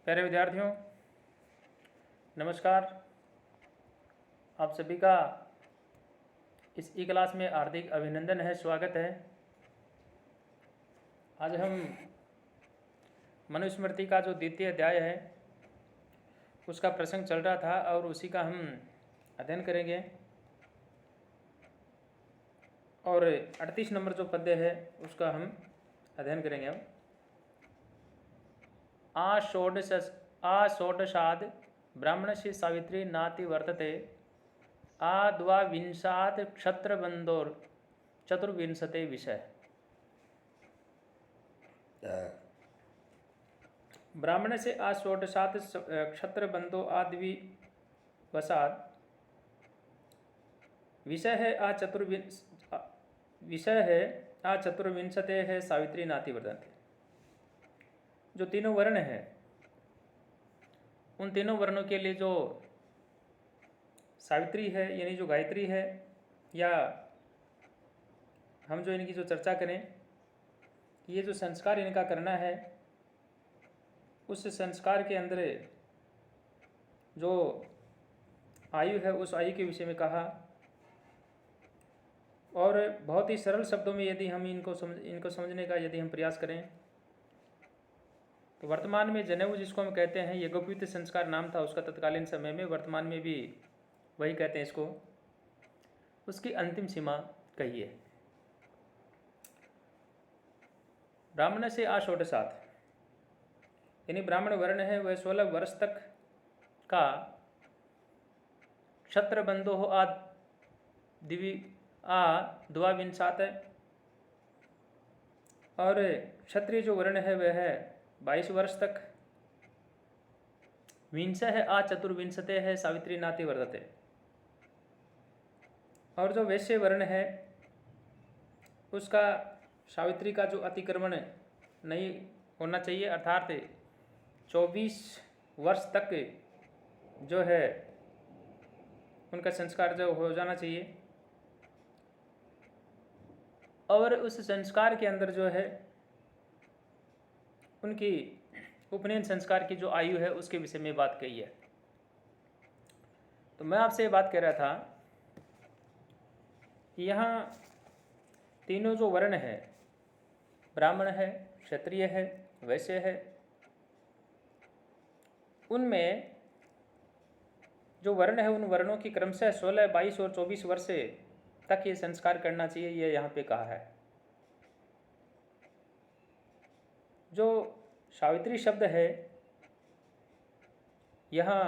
प्यारे विद्यार्थियों, नमस्कार। आप सभी का इस ई क्लास में हार्दिक अभिनंदन है, स्वागत है। आज हम मनुस्मृति का जो द्वितीय अध्याय है उसका प्रसंग चल रहा था और उसी का हम अध्ययन करेंगे। और 38 नंबर जो पद्य है उसका हम अध्ययन करेंगे। अब आषोडशाद ब्राह्मणस्य सावित्री नाति वर्तते आद्वाविंशात् क्षत्रबंधोर चतुर्विंशते विषय। ब्राह्मण से आषोडशात् क्षत्रबंधो आद्विवसाद विषय है आ चतुर्विंशते है सावित्री नाति वर्तते। जो तीनों वर्ण है उन तीनों वर्णों के लिए जो सावित्री है यानी जो गायत्री है, या हम जो इनकी जो चर्चा करें, ये जो संस्कार इनका करना है उस संस्कार के अंदर जो आयु है उस आयु के विषय में कहा। और बहुत ही सरल शब्दों में यदि हम इनको समझने का यदि हम प्रयास करें तो वर्तमान में जनेऊ जिसको हम कहते हैं, यज्ञोपवीत संस्कार नाम था उसका तत्कालीन समय में, वर्तमान में भी वही कहते हैं इसको, उसकी अंतिम सीमा कही है। ब्राह्मण से आषोडशात् यानी ब्राह्मण वर्ण है वह 16 वर्ष तक का क्षत्रबंधो द्वाविंशात है, और क्षत्रिय जो वर्ण है वह है 22 वर्ष तक। विंश है आ चतुर्विंशते है सावित्री नाति वर्तते। और जो वैश्य वर्ण है उसका सावित्री का जो अतिक्रमण नहीं होना चाहिए, अर्थात 24 वर्ष तक जो है उनका संस्कार जो हो जाना चाहिए। और उस संस्कार के अंदर जो है उनकी उपनयन संस्कार की जो आयु है उसके विषय में बात कही है। तो मैं आपसे ये बात कह रहा था कि यहाँ तीनों जो वर्ण है, ब्राह्मण है, क्षत्रिय है, वैश्य है, उनमें जो वर्ण है उन वर्णों की क्रमशः 16, 22 और 24 वर्ष तक ये संस्कार करना चाहिए, ये यहाँ पे कहा है। जो सावित्री शब्द है यहाँ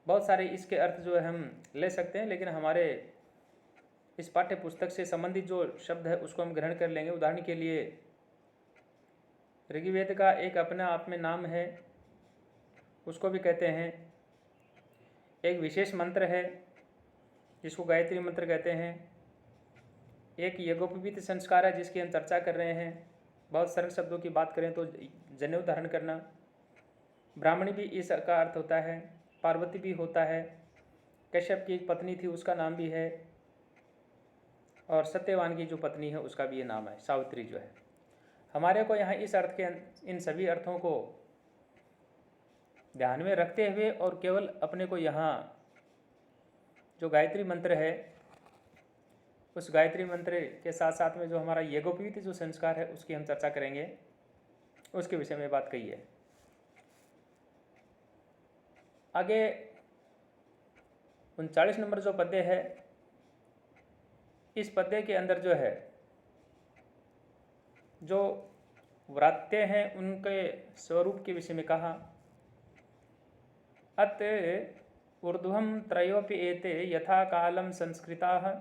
बहुत सारे इसके अर्थ जो है हम ले सकते हैं, लेकिन हमारे इस पाठ्य पुस्तक से संबंधित जो शब्द है उसको हम ग्रहण कर लेंगे। उदाहरण के लिए ऋग्वेद का एक अपने आप में नाम है, उसको भी कहते हैं। एक विशेष मंत्र है जिसको गायत्री मंत्र कहते हैं। एक यज्ञोपवीत संस्कार है जिसकी हम चर्चा कर रहे हैं। बहुत सरल शब्दों की बात करें तो जनेऊ धारण करना। ब्राह्मणी भी इसका अर्थ होता है, पार्वती भी होता है, कश्यप की एक पत्नी थी उसका नाम भी है, और सत्यवान की जो पत्नी है उसका भी ये नाम है, सावित्री जो है। हमारे को यहाँ इस अर्थ के इन सभी अर्थों को ध्यान में रखते हुए और केवल अपने को यहाँ जो गायत्री मंत्र है उस गायत्री मंत्र के साथ साथ में जो हमारा यज्ञोपवीत जो संस्कार है उसकी हम चर्चा करेंगे, उसके विषय में बात कही है। आगे 39 नंबर जो पद्य है, इस पद्य के अंदर जो है जो व्रात्य हैं उनके स्वरूप के विषय में कहा। अत ऊर्ध्वं त्रयोपि एते यथा कालं संस्कृताः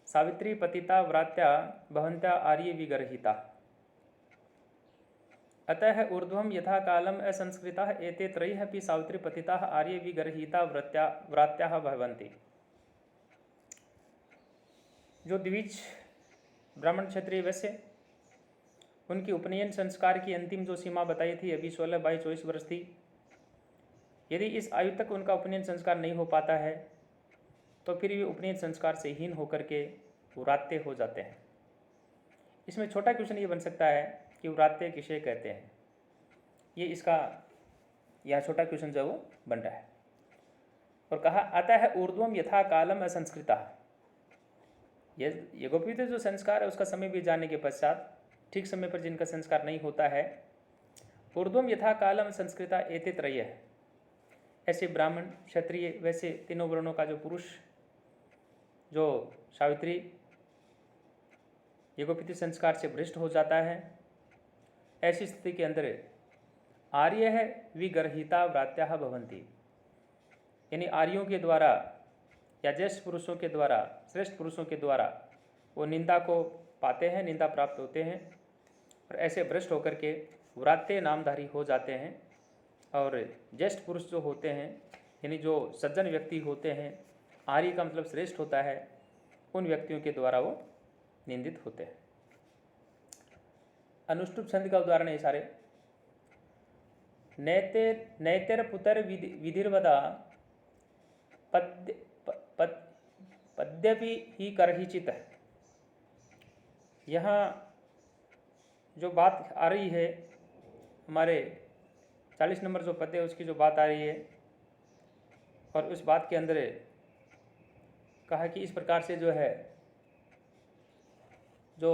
सावित्री पतिता व्रात्या भवन्त्या आर्य विगर्हिता। अतः ऊर्ध्वं यथा कालम असंस्कृताः एते त्रयः अपि सावित्री पतिताः आर्य विगर्हिता व्रात्याः भवन्ति। जो द्विज ब्राह्मण क्षत्रिय वैश्य उनकी उपनयन संस्कार की अंतिम जो सीमा बताई थी अभी 16, 22, 24 वर्ष थी। यदि इस आयु तक उनका उपनयन संस्कार नहीं हो पाता है तो फिर वे उपनयन संस्कार से हीन होकर के व्रात्य हो जाते हैं। इसमें छोटा क्वेश्चन ये बन सकता है कि व्रात्य किसे कहते हैं। ये इसका यहाँ छोटा क्वेश्चन जो है वो बन रहा है। और कहा अतः ऊर्ध्वम यथा कालम असंस्कृता, ये यज्ञोपवीत जो संस्कार है उसका समय बीत जाने के पश्चात ठीक समय पर जिनका संस्कार नहीं होता है, ऊर्ध्वम यथा कालम संस्कृता एते त्रय है, ऐसे ब्राह्मण क्षत्रिय वैसे तीनों वर्णों का जो पुरुष जो सावित्री यज्ञोपवीत संस्कार से भ्रष्ट हो जाता है, ऐसी स्थिति के अंदर आर्य है विगर्हिता व्रात्या भवंती, यानी आर्यों के द्वारा या ज्येष्ठ पुरुषों के द्वारा, श्रेष्ठ पुरुषों के द्वारा वो निंदा को पाते हैं, निंदा प्राप्त होते हैं और ऐसे भ्रष्ट होकर के व्रात्य नामधारी हो जाते हैं। और ज्येष्ठ पुरुष जो होते हैं यानी जो सज्जन व्यक्ति होते हैं, आर्य का मतलब श्रेष्ठ होता है, उन व्यक्तियों के द्वारा वो निंदित होते हैं। अनुष्टुप छंद का उदाहरण है सारे। नैतेर पुतर विधिर्वदा पद्यपि ही करहिचित। यहाँ जो बात आ रही है, हमारे 40 नंबर जो पद्य है उसकी जो बात आ रही है, और उस बात के अंदर कहा कि इस प्रकार से जो है जो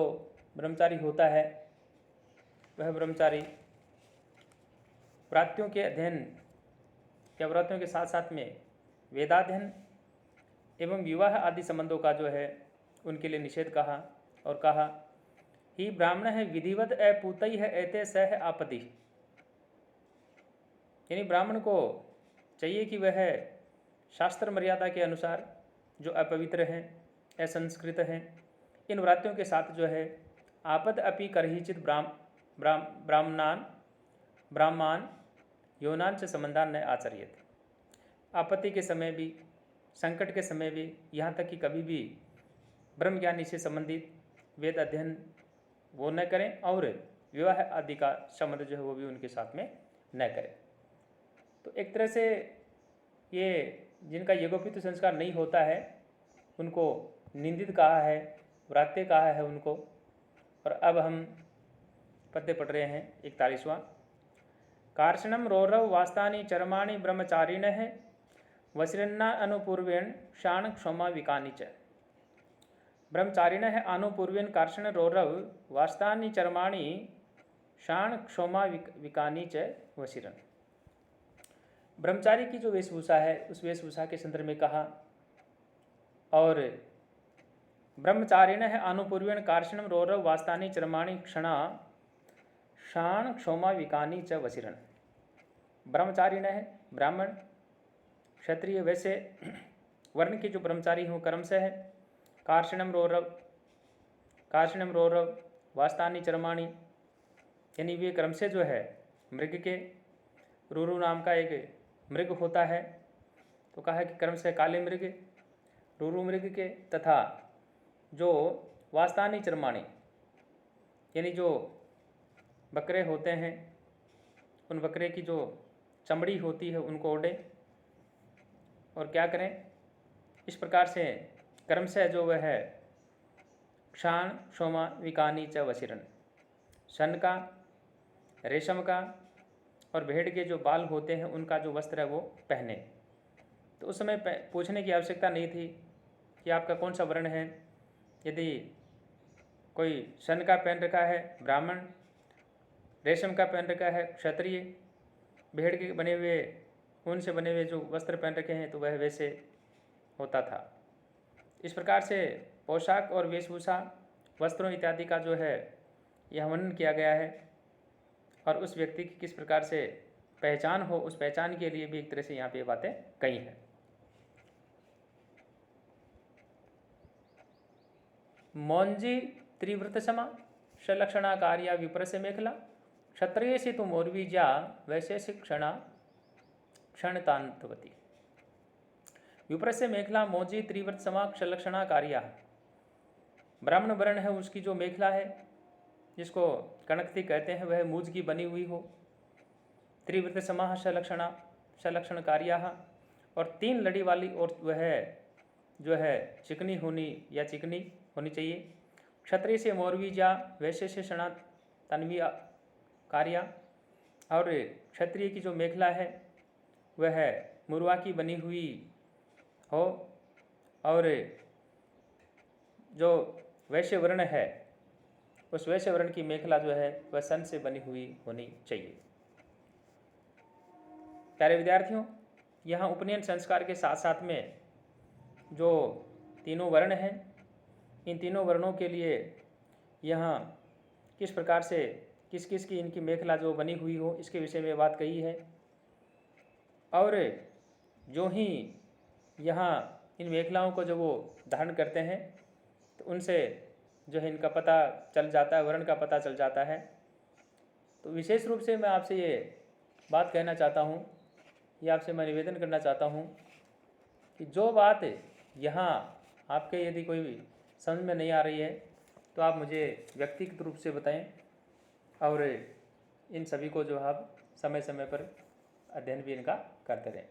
ब्रह्मचारी होता है वह ब्रह्मचारी व्रात्यों के अध्ययन या व्रात्यों के साथ साथ में वेदाध्ययन एवं विवाह आदि संबंधों का जो है उनके लिए निषेध कहा। और कहा ही ब्राह्मण है विधिवत अपूतई है एते सह आपत्ति, यानी ब्राह्मण को चाहिए कि वह शास्त्र मर्यादा के अनुसार जो अपवित्र हैं, असंस्कृत हैं, इन व्रात्यों के साथ जो है आपद अपि करहिचित ब्राह्मणान यौनान से संबंधान न आचर्यते। आपत्ति के समय भी, संकट के समय भी, यहाँ तक कि कभी भी ब्रह्मज्ञानी से संबंधित वेद अध्ययन वो न करें और विवाह आदि का संबंध जो है वो भी उनके साथ में न करें। तो एक तरह से ये जिनका यज्ञोपवीत संस्कार नहीं होता है उनको निंदित कहा है, व्रात्य कहा है उनको। और अब हम पद्य पढ़ रहे हैं 41वां। कार्षणम रोरव वास्तानि चरमाणि ब्रह्मचारिणः वस्रन्ना अनुपूर्वेण शाण क्षमा विकानि च। ब्रह्मचारिणः अनुपूर्वेण कार्षण रोरव वास्तानि चरमाणि शाण क्षमा विकानि च वशिरन। ब्रह्मचारी की जो वेशभूषा है उस वेशभूषा के संदर्भ में कहा। और ब्रह्मचारिणः अनुपूर्वेण कार्षणम रोरव वास्तानि चरमाणि क्षणा शाण क्षोमा विकानी च वशिरन। ब्रह्मचारिणः ब्राह्मण क्षत्रिय वैसे वर्ण के जो ब्रह्मचारी हों कर्म से है। कार्षणम रोरव वास्तानि चरमाणि, यानी वे क्रम से जो है मृग के, रूरु नाम का एक मृग होता है, तो कहा कि क्रम से काले मृग, रूरु मृग के, तथा जो वास्तानि चरमाणि यानी जो बकरे होते हैं उन बकरे की जो चमड़ी होती है उनको ओढ़े। और क्या करें, इस प्रकार से कर्म से जो वह है क्षाण क्षोमा विकानी च वशिरन, सन का, रेशम का और भेड़ के जो बाल होते हैं उनका जो वस्त्र है वो पहने। तो उस समय पूछने की आवश्यकता नहीं थी कि आपका कौन सा वर्ण है। यदि कोई सन का पहन रखा है ब्राह्मण, रेशम का पहन रखा है क्षत्रिय, भेड़ के बने हुए ऊन से बने हुए जो वस्त्र पहन रखे हैं तो वह वैसे होता था। इस प्रकार से पोशाक और वेशभूषा, वस्त्रों इत्यादि का जो है यह वर्णन किया गया है। और उस व्यक्ति की किस प्रकार से पहचान हो, उस पहचान के लिए भी एक तरह से यहाँ पे बातें कही हैं। मौंजी त्रिव्रत समा सलक्षणा कार्या विप्रस्य मेखला क्षत्रिय से तुम मोरवीजा वैशेषिक क्षणतांतवती। विप्रस्य मेखला मौजी त्रिव्रत समा सलक्षणा कार्या, ब्राह्मण वर्ण है उसकी जो मेखला है जिसको कणकती कहते हैं वह मूज की बनी हुई हो। त्रिव्रत समाह सलक्षण कार्या, और 3 लड़ी वाली और वह जो है चिकनी होनी या चिकनी होनी चाहिए। क्षत्रिय से मोरवी जा वैशेष क्षणा तन्वी कार्या, और क्षत्रिय की जो मेखला है वह मुरवा की बनी हुई हो, और जो वैश्य वर्ण है उस वैश्य वर्ण की मेखला जो है वह सन से बनी हुई होनी चाहिए। प्यारे विद्यार्थियों, यहाँ उपनयन संस्कार के साथ साथ में जो तीनों वर्ण हैं, इन तीनों वर्णों के लिए यहाँ किस प्रकार से किस किस की इनकी मेखला जो बनी हुई हो इसके विषय में बात कही है। और जो ही यहाँ इन मेखलाओं को जो वो धारण करते हैं तो उनसे जो है इनका पता चल जाता है, वर्ण का पता चल जाता है। तो विशेष रूप से मैं आपसे ये बात कहना चाहता हूँ, ये आपसे मैं निवेदन करना चाहता हूँ कि जो बात यहाँ आपके यदि कोई भी समझ में नहीं आ रही है तो आप मुझे व्यक्तिगत रूप से बताएं, और इन सभी को जो आप समय समय पर अध्ययन भी इनका करते रहें।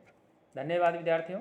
धन्यवाद विद्यार्थियों।